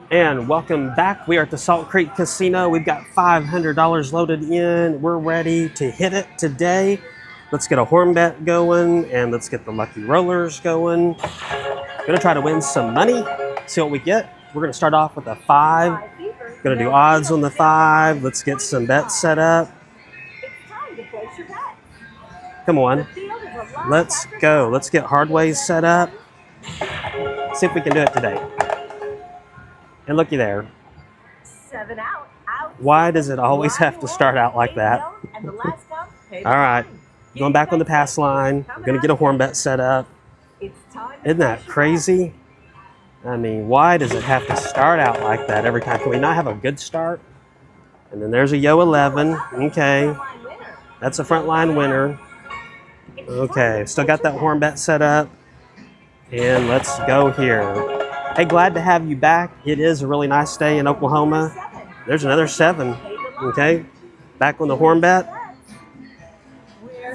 And welcome back. We are at the Salt Creek Casino. We've got $500 loaded in. We're ready to hit it today. Let's get a horn bet going and let's get the lucky rollers going. Gonna try to win some money, see what we get. We're gonna start off with a 5. Gonna do odds on the 5. Let's get some bets set up. Come on, let's go. Let's get hardways set up. See if we can do it today. And looky there. 7 out. Why does it always have to start out like that? All right, going back on the pass line. I'm gonna get a horn bet set up. Isn't that crazy? I mean, why does it have to start out like that every time? Can we not have a good start? And then there's a yo 11. Okay, that's a front line winner. Okay, still got that horn bet set up. And let's go here. Hey, glad to have you back. It is a really nice day in Oklahoma. There's another 7. Okay, back on the horn bet.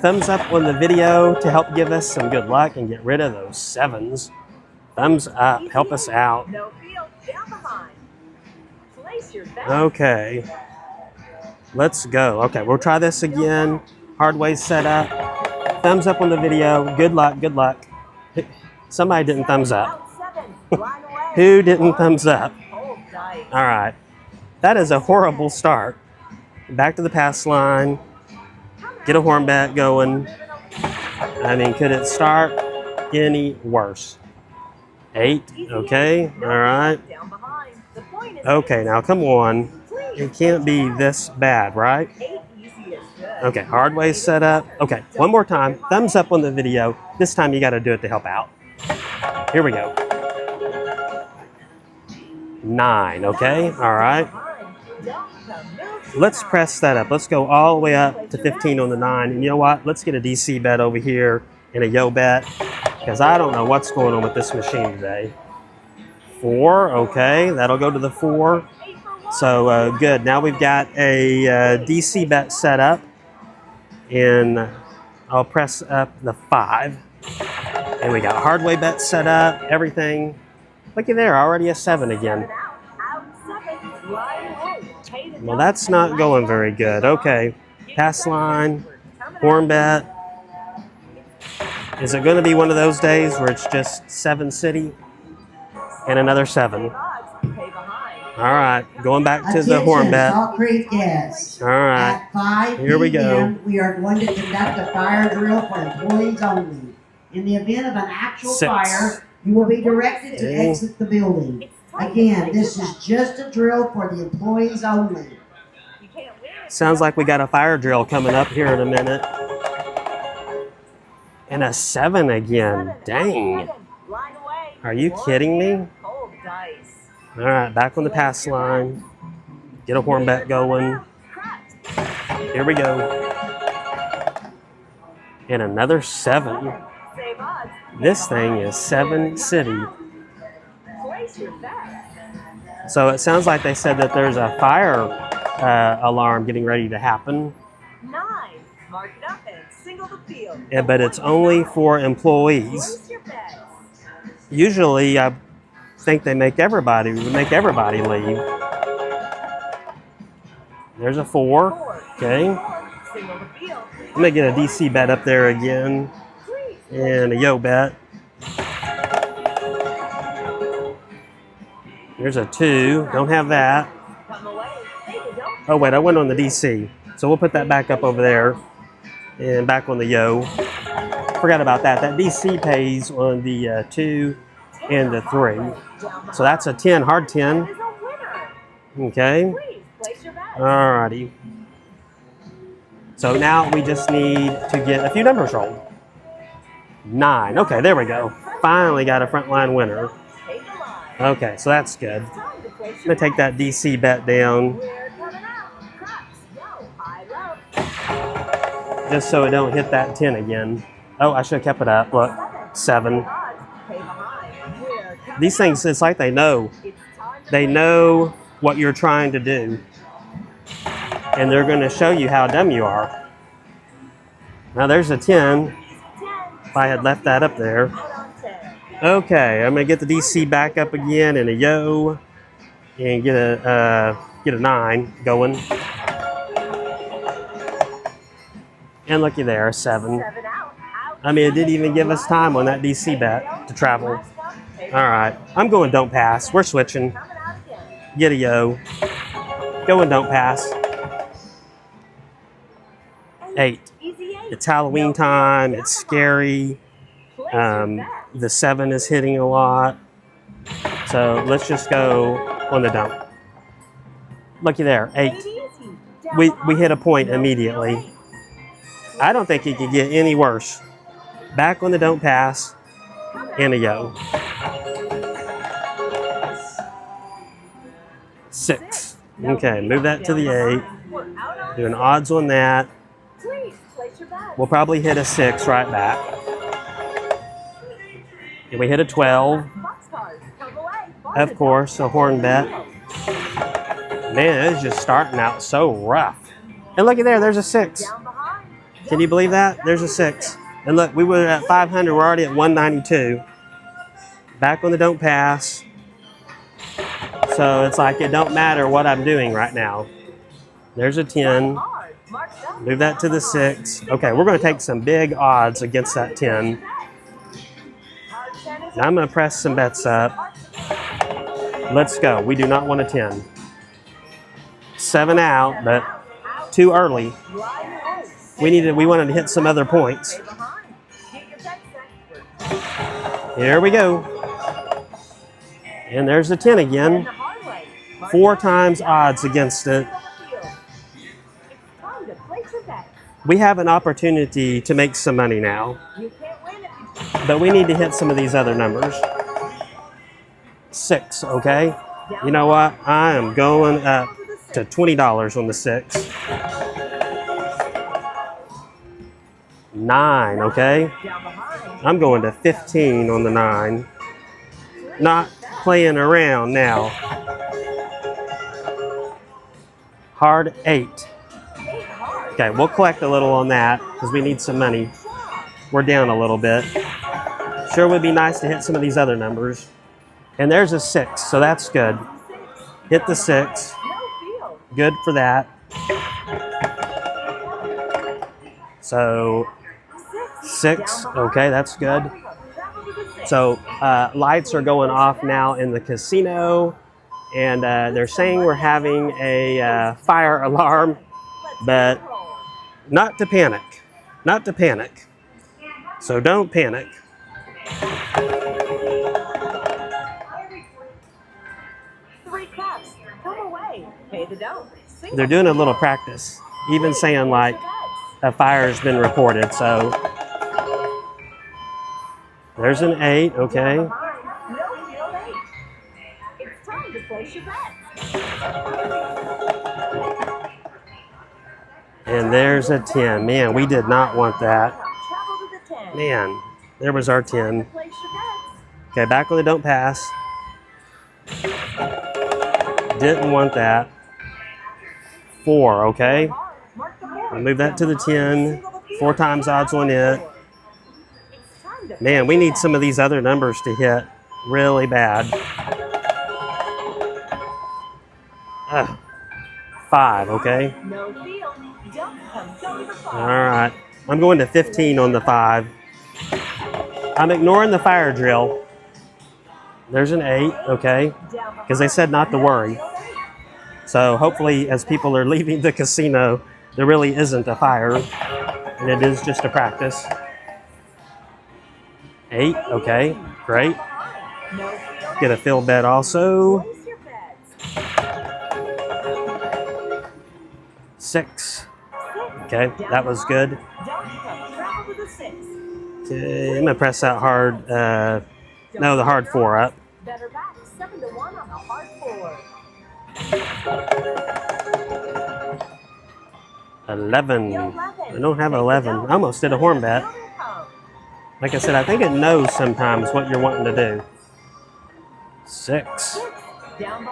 Thumbs up on the video to help give us some good luck and get rid of those 7s. Thumbs up, help us out. Okay, let's go. Okay, we'll try this again. Hardways set up. Thumbs up on the video. Good luck, good luck. Somebody didn't thumbs up. Who didn't thumbs up? All right, that is a horrible start. Back to the pass line. Get a horn bet going. I mean, could it start any worse? 8, okay, all right. Okay, now come on. It can't be this bad, right? Okay, hardways set up. Okay, one more time. Thumbs up on the video. This time you got to do it to help out. Here we go. 9, okay, all right. Let's press that up. Let's go all the way up to 15 on the 9. And you know what? Let's get a DC bet over here and a yo bet because I don't know what's going on with this machine today. 4, okay, that'll go to the 4. So good. Now we've got a DC bet set up, and I'll press up the 5. And we got hardway bet set up, everything. Looky there, already a 7 again. Well, that's not going very good. Okay, pass line, horn bet. Is it going to be one of those days where it's just 7 city and another 7? All right, going back to the horn bet. Salt Creek guests. All right, At 5 here we go. We are going to conduct a fire drill for employees only. In the event of an actual 6. fire, you will be directed to exit the building. Again, this is just a drill for the employees only. Sounds like we got a fire drill coming up here in a minute. And a 7 again. Dang. Are you kidding me? All right, back on the pass line. Get a horn bet going. Here we go. And another 7. This thing is 7 city. So it sounds like they said that there's a fire alarm getting ready to happen. 9, mark it up and single the field. Yeah, but it's only for employees. Usually, I think they make everybody leave. There's a 4. Okay. I'm gonna get a DC bet up there again, and a yo bet. There's a 2. Don't have that. Oh wait, I went on the DC, so we'll put that back up over there, and back on the yo. Forgot about that. That DC pays on the 2 and the 3. So that's a 10, hard 10. Okay. Alrighty. So now we just need to get a few numbers rolled. 9. Okay, there we go. Finally got a frontline winner. Okay, so that's good. I'm gonna take that DC bet down, just so it don't hit that 10 again. Oh, I should have kept it up. Look, 7. These things, it's like they know. They know what you're trying to do. And they're going to show you how dumb you are. Now there's a 10. If I had left that up there. Okay, I'm going to get the DC back up again in a yo. and get a 9 going. And looky there, a 7. 7 out. I mean, it didn't even give us time on that DC bet to travel. All right, I'm going don't pass. We're switching. Coming out again. Get a yo. Going don't pass. 8. Easy 8. It's Halloween time. It's scary. Place your bet. The 7 is hitting a lot. So let's just go on the dump. Looky there, 8. Easy. Down We behind. hit a point immediately. I don't think it could get any worse. Back on the don't pass and a yo. 6. Okay, move that to the 8. We're out on Do an odds on that. Please place your bet. We'll probably hit a 6 right back. And we hit a 12. Boxcars, come away. Of course, a horn bet. Man, it's just starting out so rough. And looky there, there's a 6. Down behind. Can you believe that? There's a 6. And look, we were at 500. We're already at 192. Back on the don't pass. So it's like it don't matter what I'm doing right now. There's a 10. Hard. Marked up. Move that to the 6. Okay, we're going to take some big odds against that 10. Hard 10 is Now I'm going to press some bets up. Let's go. We do not want a 10. 7 out, but too early. Line home. We wanted to hit some other points. Stay behind. Get your bet set. Here we go. And there's the 10 And again. the hard way. 4 times odds against it. It's time to place your bet. We have an opportunity to make some money now, You can't win if you but we need to hit some of these other numbers. 6, okay? You know what? I am going up to $20 on the 6. 9, okay? down behind. I'm going to 15 on the 9. Not playing around now. Hard 8. 8 hard. Okay, we'll collect a little on that because we need some money. We're down a little bit. Sure would be nice to hit some of these other numbers. And there's a 6, so that's good. Hit the 6. No field. Good for that. So 6, okay, that's good. Travel to the 6. So lights are going off now in the casino, and they're saying we're having a fire alarm, but not to panic. Not to panic. So don't panic. Three cups. Come away. Pay the dough. Single. They're doing a little practice, even saying like a fire's been reported. So there's an 8, okay. No field 8. It's time to place your bet. And there's a 10. Man, we did not want that. Travel to the 10. Man, there was our 10. Place your bets. Okay, back on the don't pass. Didn't want that. 4, okay. Hard. Mark the board. I'll move that to the 10. 4 times odds on it. It's time to Man, we need some of these other numbers to hit really bad. 5, okay. no field. Don't come. Go to the 5. All right. I'm going to 15 on the 5. I'm ignoring the fire drill. There's an 8, okay. Because they said not to worry. So hopefully as people are leaving the casino, there really isn't a fire. And it is just a practice. 8, okay. Great. No field. Get a field bet also. Place your bets. 6. Okay, that was good. Don't come. Travel to the 6. Okay, I'm gonna press that hard, no, the hard 4 up. Better back. 7-1 on the hard 4. 11. I don't have 11. I almost did a horn bet. Like I said, I think it knows sometimes what you're wanting to do. 6.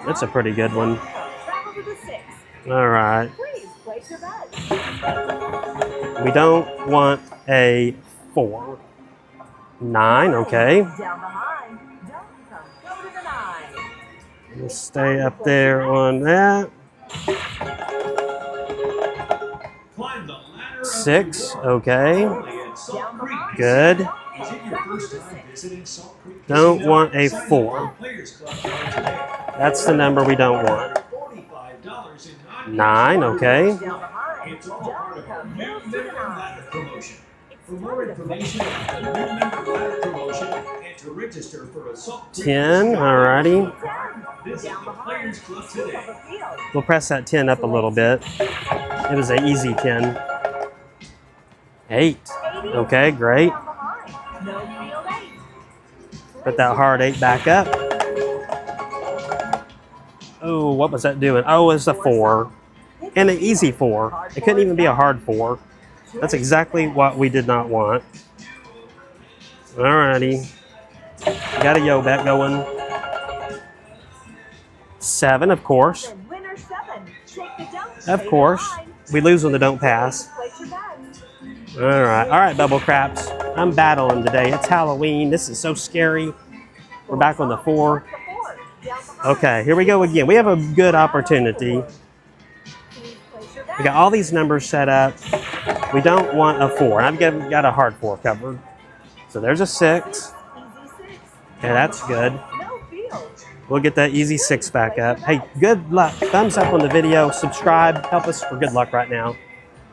That's a pretty good one. Travel to the 6. All right. Please place your bet. We don't want a 4. 9, okay. Down behind. Don't come. Go to the 9. Stay up there on that. 6, okay. Good. Don't want a 4. That's the number we don't want. 9, okay. For more information on the new member ladder promotion and to register for Assault 10, alrighty. visit the Players Club today. We'll press that 10 up a little bit. It was an easy 10. 8, okay, great. Put that hard 8 back up. Oh, what was that doing? Oh, it's a 4. And an easy 4. It couldn't even be a hard 4. That's exactly what we did not want. Alrighty. Got a yo bet going. 7, of course. Of course. We lose when they don't pass. Alright, Bubble Craps. I'm battling today. It's Halloween. This is so scary. We're back on the 4. Okay, here we go again. We have a good opportunity. We got all these numbers set up. We don't want a 4. I've got a hard 4 covered. So there's a 6. Okay, that's good. We'll get that easy 6 back up. Hey, good luck. Thumbs up on the video. Subscribe. Help us for good luck right now.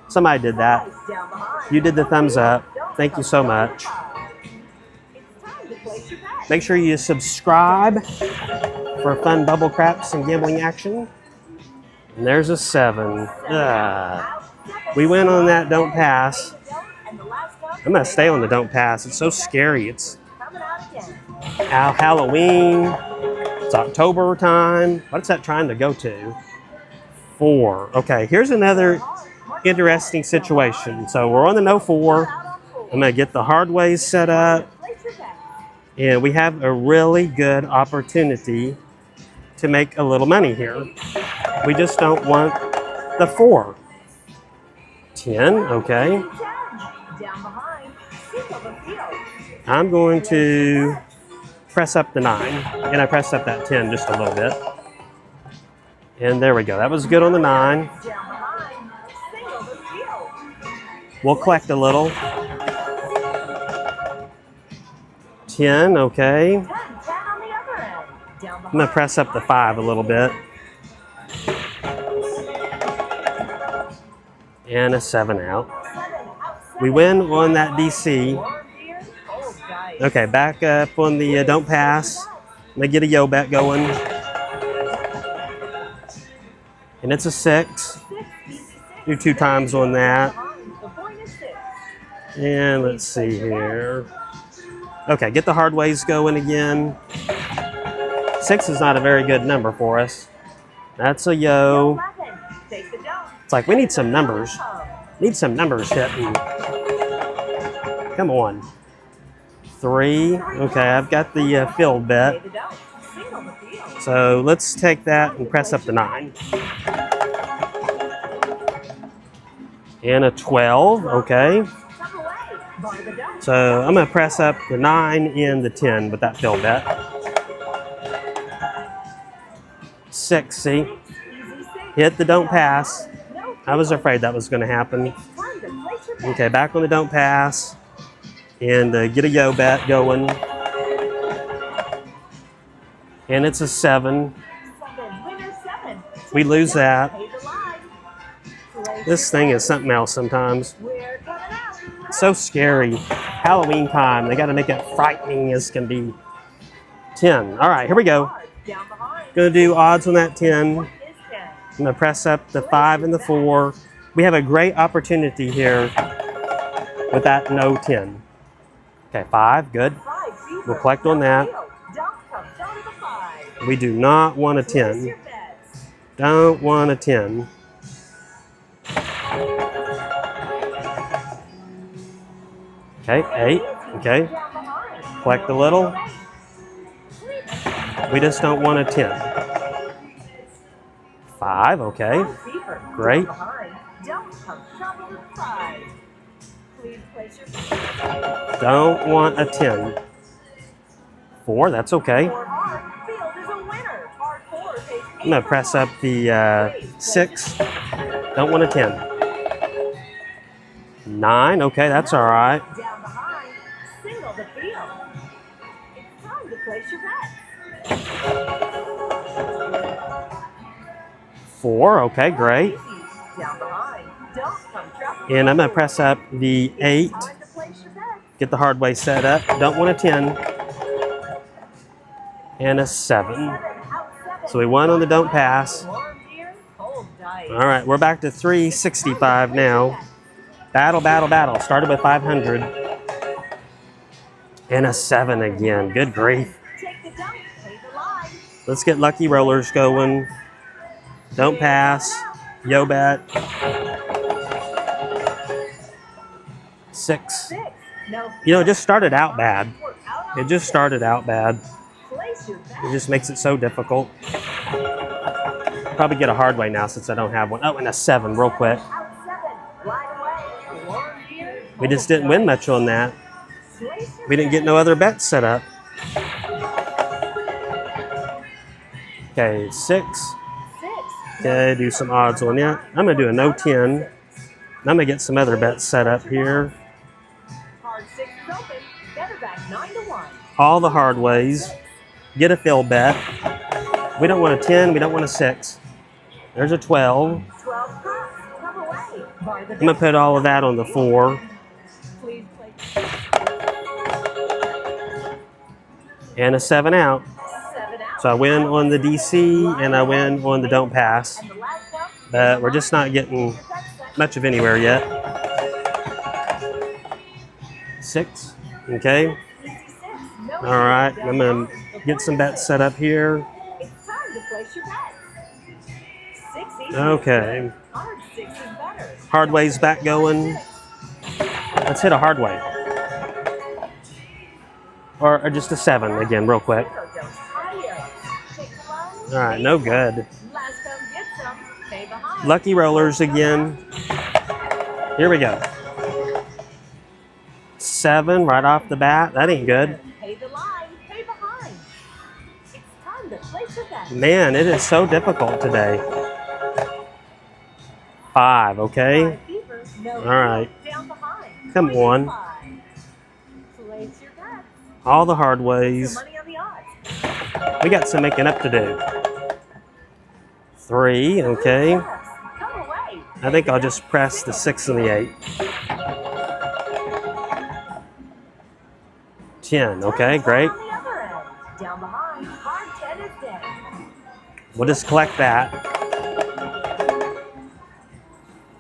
Somebody did that. You did the thumbs up. Thank you so much. Make sure you subscribe for fun bubble craps and gambling action. And there's a 7. We went on that don't pass. I'm going to stay on the don't pass. It's so scary. It's Halloween. It's October time. What's that trying to go to? 4. Okay, here's another interesting situation. So we're on the no 4. I'm going to get the hard ways set up. And we have a really good opportunity to make a little money here. We just don't want the 4. 10, okay. I'm going to press up the 9. And I pressed up that 10 just a little bit. And there we go. That was good on the 9. We'll collect a little. 10, okay. I'm going to press up the 5 a little bit. And a 7 out. We win on that DC. Okay, back up on the don't pass. I'm going to get a yo bet going. And it's a 6. Do 2 times on that. And let's see here. Okay, get the hard ways going again. 6 is not a very good number for us. That's a yo. It's like we need some numbers. Need some numbers hitting. Come on. 3. Okay, I've got the field bet. So let's take that and press up the 9. And a 12. Okay. So I'm going to press up the 9 and the 10 with that field bet. 6, see? Hit the don't pass. I was afraid that was going to happen. Okay, back on the don't pass. And get a yo bet going. And it's a 7. We lose that. This thing is something else sometimes. It's so scary. Halloween time. They got to make it frightening as can be. 10. All right, here we go. Going to do odds on that 10. I'm going to press up the 5 and the 4. We have a great opportunity here with that no 10. Okay, 5, good. We'll collect on that. We do not want a 10. Don't want a 10. Okay, 8. Okay. Collect a little. We just don't want a 10. 5, okay. Great. Don't want a 10. 4, that's okay. I'm gonna press up the 6. Don't want a 10. 9. Okay, that's all right. Down behind, single the field. It's time to place your bet. 4. Okay, great. Down behind, don't come trouble. And I'm gonna press up the 8. Time to place your bet. Get the hard way set up. Don't want a 10. And a 7. 7, out 7. So we won on the don't pass. Warm beer, cold dice. All right, we're back to 365 now. Battle, battle, battle. Started with 500. And a 7 again. Good grief. Take the dump, pay the line. Let's get lucky rollers going. Don't pass. Yo bet. 6. 6. No. You know, it just started out bad. We're out on It just started out bad. Place your bet. It just makes it so difficult. Probably get a hard way now since I don't have one. Oh, and a 7 real quick. Out 7. Right away. Warm beer, We just cold didn't win dice. much on that. Place your We didn't bet. get no other bets set up. Okay, 6. 6. Okay, do some odds on it. I'm gonna do a no 10. I'm gonna get some other bets set up here. Hard 6 is open. Better back 9 to 1. All the hard ways. Get a fill bet. We don't want a 10, we don't want a 6. There's a 12. 12 cups. Come away. Bar the I'm gonna put all of that on the 4. Please play And a 7 out. 7 out. So I win on the DC and I win on the don't pass. And the last cup. But we're just not getting much of anywhere yet. 6. Okay. 66. No. All right. I'm gonna get some bets set up here. It's time to place your bet. 6 easy. Okay. Hard 6 is better. Hard way's back going. Let's hit a hard way. Or just a 7 again, real quick. All right, no good. Last come get some. Pay behind. Lucky rollers again. Here we go. 7 right off the bat. That ain't good. Pay the line. Pay behind. It's time to place your bet. Man, it is so difficult today. 5, okay? 5 fever. No. All right. Down behind. Come on. 25. Place your bet. All the hard Some ways. money on the odds. We got some making up to do. 3, okay? Come away. I think I'll just press the 6 and the 8. 10, okay, great. On the other end. Down behind. Hard 10 is dead. We'll just collect that.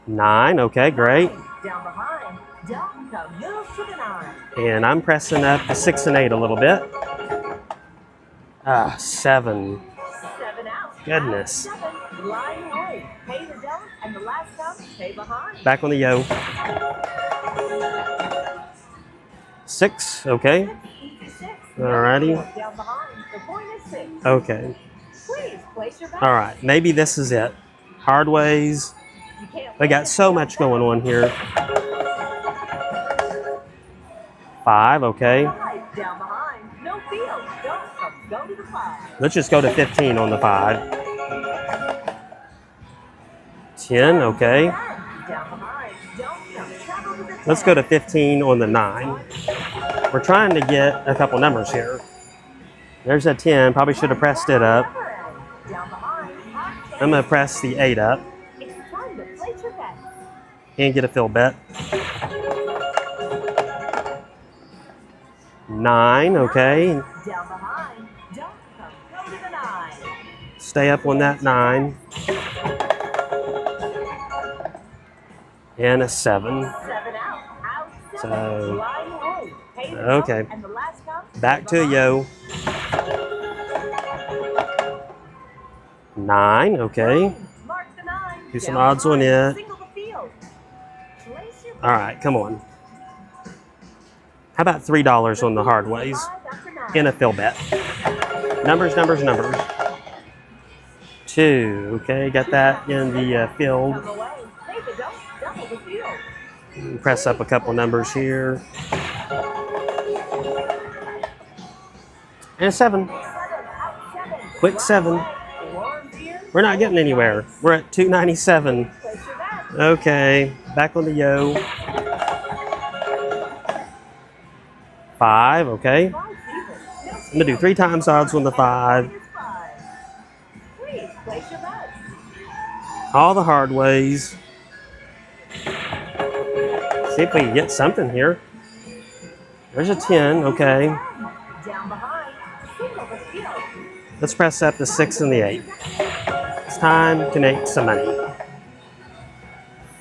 9, okay, great. Down behind. Don't come move to the 9. And I'm pressing up the 6 and 8 a little bit. 7. 7 out. Goodness. Out 7. Line away. Pay the don't, and the last come, pay behind. Back on the yo. 6, okay. 56. Alrighty. Down behind. The point is 6. Okay. Please place your bet. All right, maybe this is it. Hard ways. You can't They got so much going on here. 5, okay. Five. Down behind. No field. Don't come. Go to the 5. Let's just go to 15 on the 5. 10, okay. Down behind. Don't come. Travel to the 10. Let's go to 15 on the 9. We're trying to get a couple numbers here. There's a 10. Probably should have pressed it up. Down behind. Hard 10. I'm going to press the 8 up It's time to place your bet. and get a fill bet. 9, okay. Down behind. Don't come. Go to the 9. Stay up on that 9. And a 7. 7 out. Out 7. So- Line away. Pay the Okay. don't, and the last come, Back pay to a yo. 9, okay. Mark the 9. Do some Down odds on behind. it. Single the field. Place your All right, come on. How about $3 on the hard ways? 5 after 9. In a fill bet. Numbers, numbers, numbers. 2, okay, got that in the field. Come away. Pay the don't, double the field. Press up a couple numbers here. And a 7. 7 out 7. Quick 7. Warm beer, We're not getting anywhere. We're at 297. Place your bet. Okay, back on the yo. 5, okay. 5 even. No I'm gonna do 3 times odds on the 5. Here's 5. Please place your bet. All the hard ways. See if we can get something here. There's a 10, okay. Down behind. Single the field. Let's press up the 6 and the 8. It's time to make some money.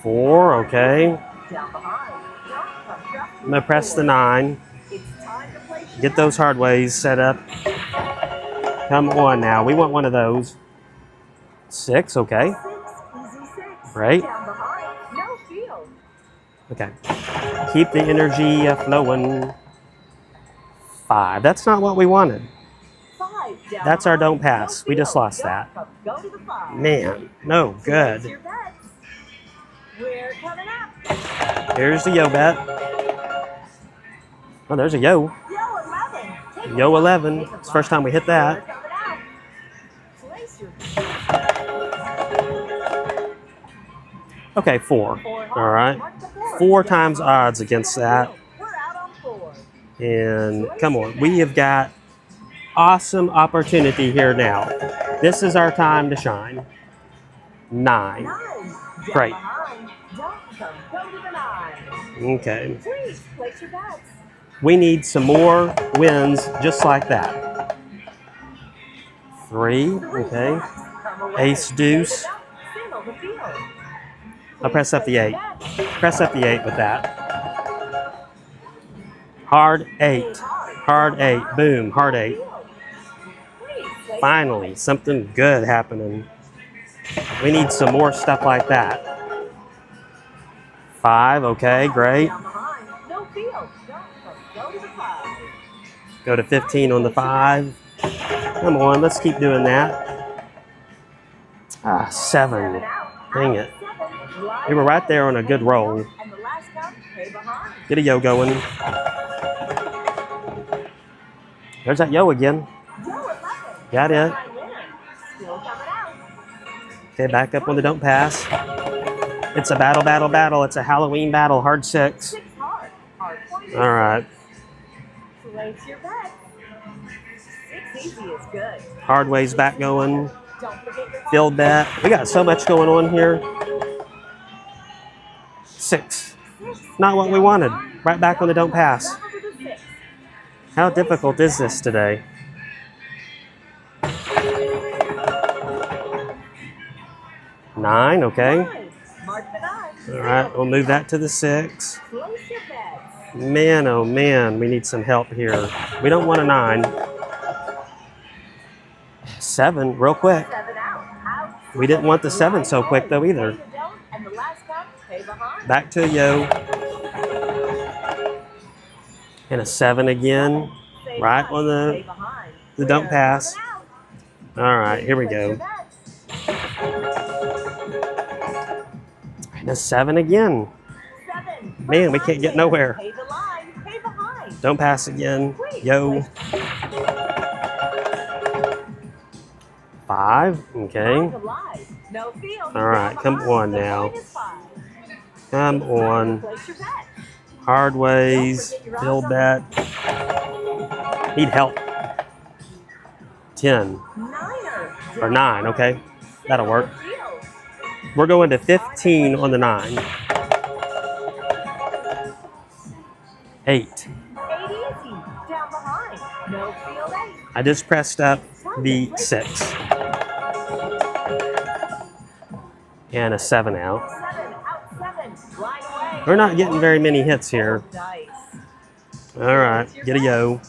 4, okay. Down behind. Don't come up. I'm gonna press the 9. It's time to place your Get those hard ways set up. Come on now, we want one of those. 6, okay. 6. Easy 6. Right. Down behind. No field. Okay. Keep the energy flowing. 5. That's not what we wanted. 5. Down That's our behind. don't pass. No We just field. lost Don't that. come. Go to the 5. Man, no Place good. your bets. We're coming up. Here's the yo bet. Oh, there's a yo. Yo 11. Take Yo it. 11. Take a It's the first time we hit We're that. coming out. Place your Okay, 4. 4. All right. Mark the board. 4 Down times behind. odds against that. We're out on 4. And come on, we have got awesome opportunity here now. This is our time to shine. 9. 9. Down Great. behind. Don't come. Go to the 9. Okay. Please place your bets. We need some more wins just like that. 3, 3 okay. bets. Come away. Ace deuce. Take it up. Single the field. I'll press up the Please 8. place your bets. Press up the 8 with that. Hard 8. Hard 8. Boom. Hard 8. Please place Finally, something good happening. We need some more stuff like that. 5, okay, great. down behind. No field. Don't come. Go to the 5. Go to 15 on the 5. Come on, let's keep doing that. 7. 7 out. Dang Out it. 7. We were right there on a good roll. And the last count, pay behind. Get a yo going. There's that yo again. Yo 11. Got it. Behind winner. Still coming out. Okay, back up on the don't pass. It's a battle, battle, battle. It's a Halloween battle. Hard 6. 6 hard. Hard point. All right. Place your bet. 6 easy is good. Hard ways back going. Don't forget your Field bet. We got so much going on here. 6. Not what we wanted. Right back on the don't pass. Double to the 6. How difficult is this today? 9, okay. 9. Mark the 9. All right, we'll move that to the 6. Place your bets. Man, oh man, we need some help here. We don't want a 9. 7, real quick. 7 out. Out. We didn't want the 7 so quick though either. Pay the don't, and the last count, pay behind. Back to a yo. And a 7 again. Say Right once, on the pay behind. don't We're pass. coming out. All right, here we Place your go. bets. And a 7 again. 7. Man, we can't get nowhere. Pay the line. Pay behind. Don't pass again. Please, Yo. place 5, okay. 5 alive. No field. All right, Down come behind. on The now. point is 5. Come on. Place your bet. Hard ways. Field bet. Need help. 10 Niner. or 9, okay. That'll work. Field. We're going to 15 on the 9. 8. 8 easy. Down behind. No field 8. I just pressed up the 6. And a 7 out. 7 out 7. Line away. We're not getting very many hits here. Dice. All right, get a yo.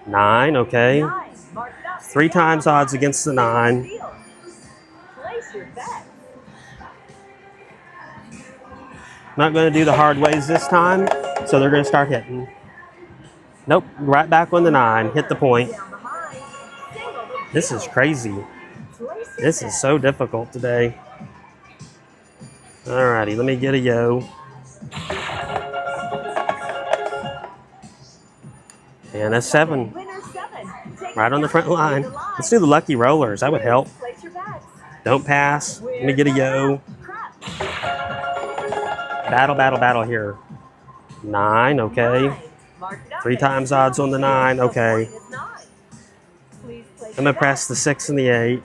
9, okay. 9. Mark it up. 3 times odds against the 9. Field. Place your bet. Not going to do the hard ways this time, so they're going to start hitting. Nope, right back on the 9. Hit the point. Down behind. Single the This is field. crazy. Place your This bet. is so difficult today. Alrighty, let me get a yo. And a 7. Winner 7. Take Right on the front line. Let's do the lucky rollers. That would help. Place your bets. Don't pass. Let me get a yo. Crap. Battle, battle, battle here. 9, okay. Nine. Mark it up 3 and times odds on the 9, the okay. point is 9. Please place I'm your gonna press the 6 and the 8.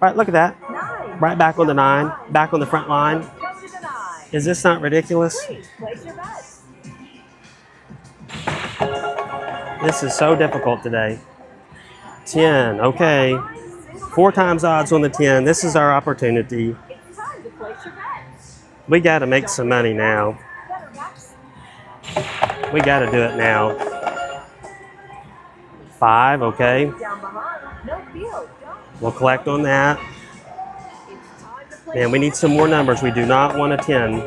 All right, look at that. bet. 9. Right back on the 9. Back on the front line. Come to the 9. Is this not ridiculous? Please place your bets. This is so difficult today. 10, okay. 4 times odds on the 10. This is our opportunity. It's time to place your bets. We got to make some money now. Better bets. We got to do it now. 5, okay. Down behind. No field. Don't. We'll collect on that. It's time to place Man, we your need some more numbers. We do not want a 10.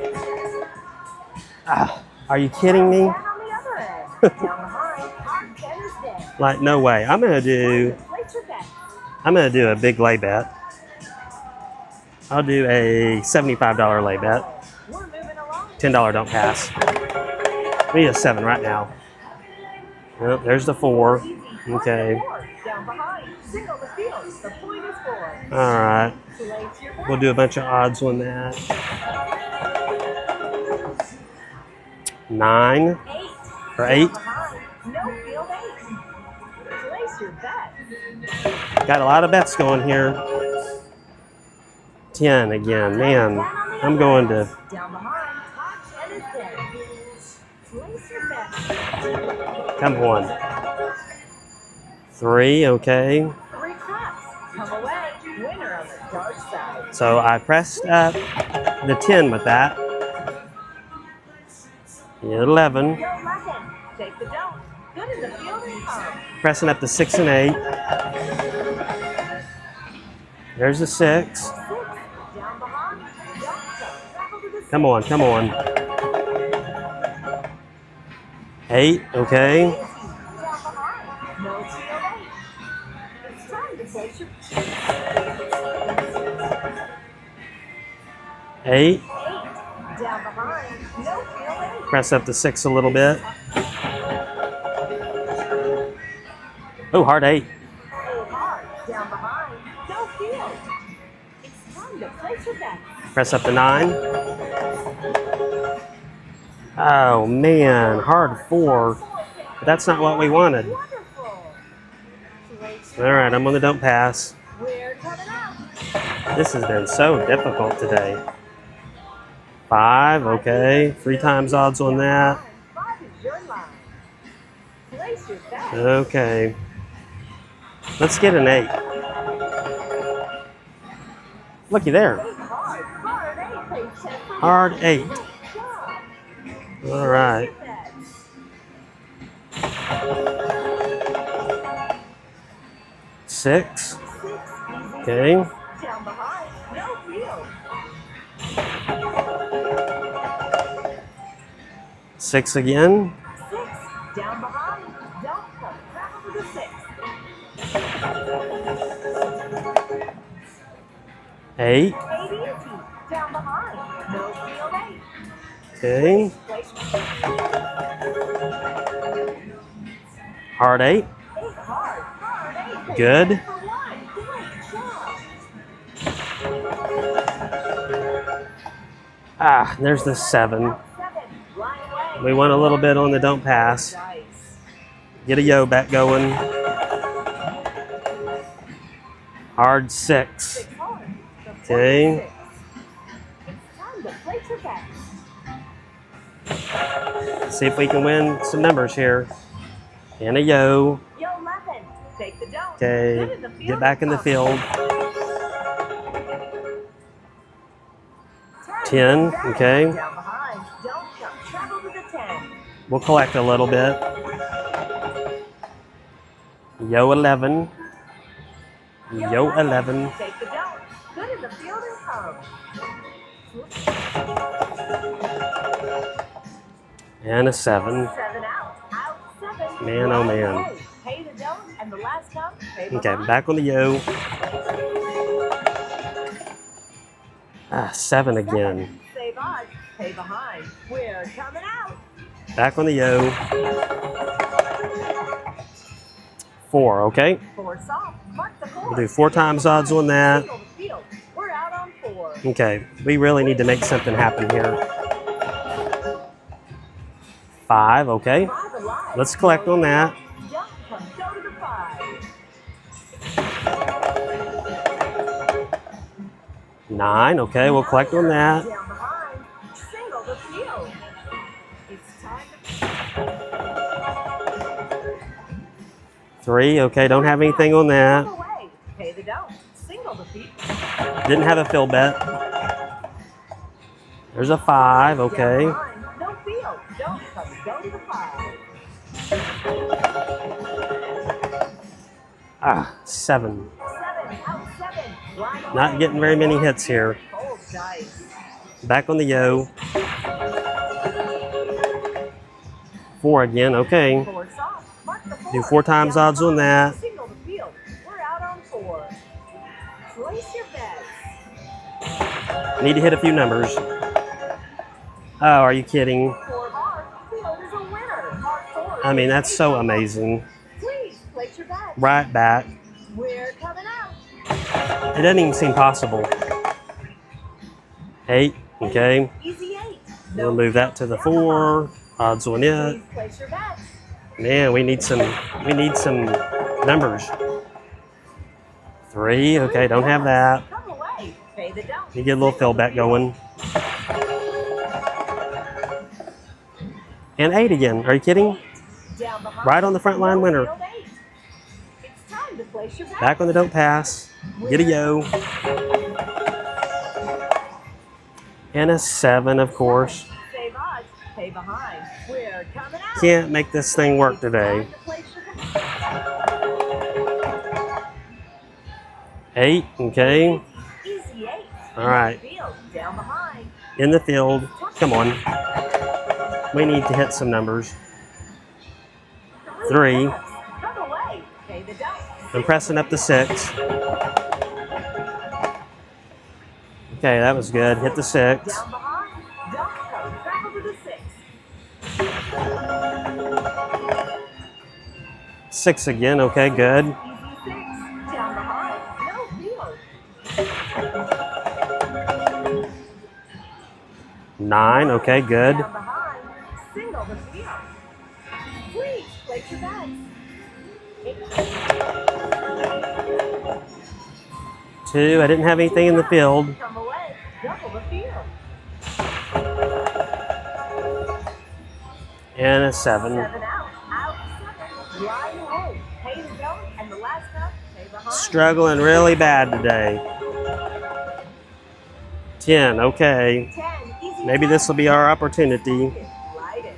Ah, are you kidding me? bet on the other end. Down behind. Our bet is dead. Like, no way. I'm gonna do Place your bets. a big lay bet. I'll do a $75 lay bet. We're moving along. $10 don't pass. We need a 7 right now. Well, there's the 4. Okay. Down behind. Single the field. The point is 4. All right. Place your bet. We'll do a bunch of odds on that. 9 8. or 8. Behind. No field 8. Place your bet. Got a lot of bets going here. 10 again. Man, I'm going to. Down behind. Top 10 is dead. Place your bet. Come on. 3, okay. 3 craps. Come away. Winner on the dark side. So I pressed up the 10 with that. 11. Go Latin. Take the don't. Good in the field and home. Pressing up the 6 and 8. There's the 6. 6. Down behind. Don't travel to the Come on, come on. 8, okay. Down behind. No field 8. It's time to place your 8. 8. Down behind. No field 8. Press up the 6 a little bit. Oh, hard 8. 8 hard. Down behind. No field. It's time to place your bet. Press up the 9. Oh man, hard 4. But that's not what we wanted. Wonderful. Place All right, I'm on the don't pass. We're coming up. This has been so difficult today. 5, okay. 3 times odds on that. 5 is your line. Place your bet. Okay. Let's get an 8. Looky there. 8 hard. Hard 8. Play 10 for Hard 8. Good job. All right. Bet. 6. 6. Okay. Down behind. No field. 6 again. 6. Down behind. Don't come. Travel to the 6. 8. 8 easy. Down behind. No field 8. Okay. Place Hard 8. 8 hard. Hard 8. Good. For 1. Great job. Ah, there's the 7. 7. Line away. We want a little bit on the don't pass. Dice. Get a yo back going. Hard 6. 6 hard. The point Okay. is 6. It's time to place your bets. See if we can win some numbers here. And a yo. Yo, 11. Take the don't. Okay. Good in the field Get back in the and field. come. 10. Okay. Down behind. Don't come. Travel to the 10. We'll collect a little bit. Yo 11. Yo 11. Take the don't. Good in the field and come. And a 7. 7 out. Out 7. Man, oh, man. Away. Pay the don't, and the last come, pay the Okay, line. back on the yo. Ah, 7 again. Save odds, pay behind. We're coming out. Back on the yo. 4, okay? 4 soft. Mark the 4. We'll do 4 times odds on that. Single the field. We're out on 4. Okay, we really need to make something happen here. 5, okay. 5 alive. Let's collect on that. Jump from go to the 5. 9, okay, we'll collect on that. Down behind. Single the field. It's time to 3, okay, don't have anything on that. come away. Pay the don't. Single the field. Didn't have a fill bet. There's a 5, okay. Down behind. No field. Don't come go to the 5. 7. 7 out 7. Line Not away. getting very many hits here. Fold dice. Back on the yo. 4 again, okay. 4 soft. Mark the 4. Do 4 times Down odds on behind. that. Single the field. We're out on 4. Place your bets. Need to hit a few numbers. Oh, are you kidding? 4 hard. Field is a winner. Hard 4. I mean, that's so amazing. Please place your bets. Right back. We're coming out. It doesn't even seem possible. 8, okay. Easy 8. We'll move that to the 4. Odds on it. Please place your bets. Man, we need some numbers. 3, okay, don't have that. Come away. Pay the don't. You get a little fill back going. And 8 again. Are you kidding? Down behind. Right on the front line winner. Field 8. It's time to place your bets. Back on the don't pass. Get a yo. And a 7, of course. Save odds. Pay behind. We're coming out. Can't make this thing work today. Time to place your bets. 8, okay. Easy 8. All right. Field. Down behind. In the field. Come on. We need to hit some numbers. 3. Come away. Pay the don't. I'm pressing up the 6. Okay, that was good. Hit the 6. Down behind. Don't come. Travel to the 6. 6 again. Okay, good. Easy 6. Down behind. No field. 9. Okay, good. Down behind. Single the field. Please place your bets. 2. I didn't have anything in the field. Come away. Double the field. And a 7. 7 out. Out 7. Line away. Pay the don't. And the last up. Pay behind. Struggling really bad today. 10. Okay. 10. Easy. Maybe this will be our opportunity. Light it.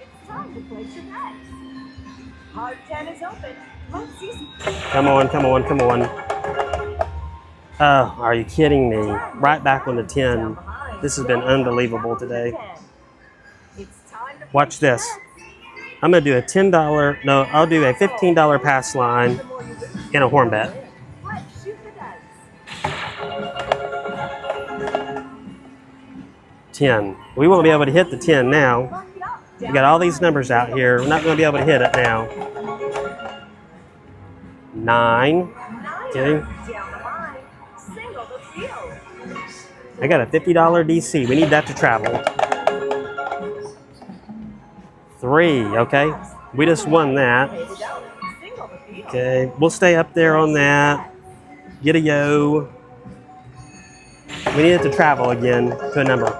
It's time to place your bets. Hard 10 is open. Let's see some. Come on, come on, come on. Oh, are you kidding me? Right back on the 10. This has been unbelievable today. It's time to Watch place your this. bets. I'm going to do a $10, no, I'll do a $15 pass line The more you lose, and a horn bet. let's shoot the dice. 10. We won't be able to hit the 10 now. Lock it up. We got all these numbers out here. We're not going to be able to hit it now. 9. Okay. Down the line. Single the field. I got a $50 DC. We need that to travel. 3. Okay. We just won that. Pay the don't. Single the field. Okay. We'll stay up there on that. Get a yo. We need it to travel again to a number.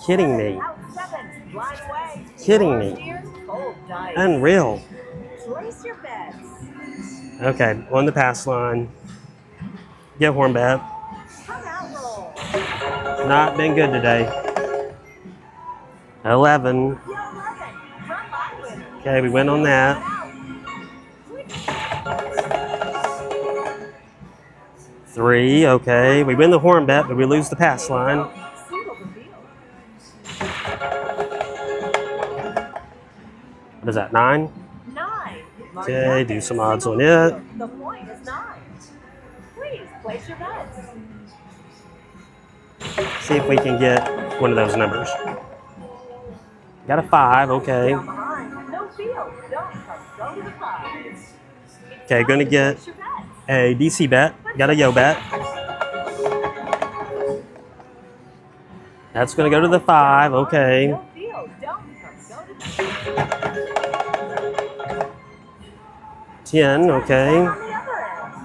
Kidding me. Out 7. Line away. Kidding me. Steers, fold dice. Unreal. Place your bets. Okay. On the pass line. Get horn bet. Come out roll. Not been good today. 11. Yo, 11. Front line winner. Okay, we went on that. Out. 3. Okay. We win the horn bet, but we lose the pass line. Single the field. What is that? 9? 9. Okay, do some odds on it. The point is 9. Please place your bets. See if we can get one of those numbers. Got a 5, okay. Down behind. No field. Don't come. Go to the 5. Okay, gonna get Place your bets. a DC bet. Got a yo bet. That's gonna go to the 5, okay. No field. Don't come. Go to the 10, okay. on the other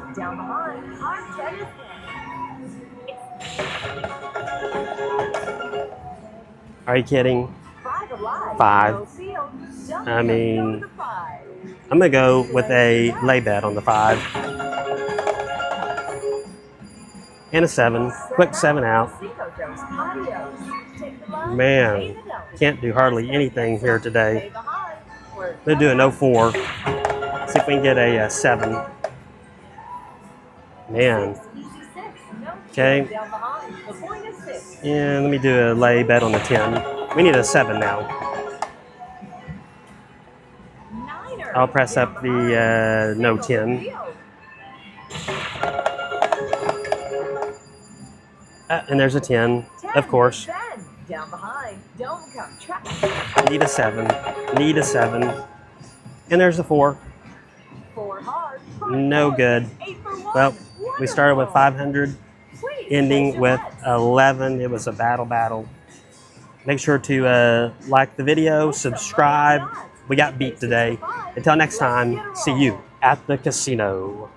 end. Down behind. Hard 10 is Are you kidding? 5 alive. 5. No field. Don't I come. mean, Go to the 5. I'm gonna go with a lay bet on the 5. And a 7. Quick 7 out. Cinco dos. Adios. Take the line. Man, Pay the note. can't do hardly anything here today. Stay behind. We're I'm gonna do an 04. See if we can get a 7. Man. Easy 6. No Okay. field. Down behind. The point is 6. And let me do a lay bet on the 10. We need a 7 now. Niner. I'll press up Down behind. the no Single 10. field. And there's a 10, 10. of course. Ben. Down behind. Don't come. Track. Need a 7. Need a 7. And there's a 4. 4 hard. No good. 8 for 1. Well, we started with 500, Please, ending place your with bets. 11. It was a battle. Make sure to like the video, subscribe. We got beat today. Until next time, see you at the casino.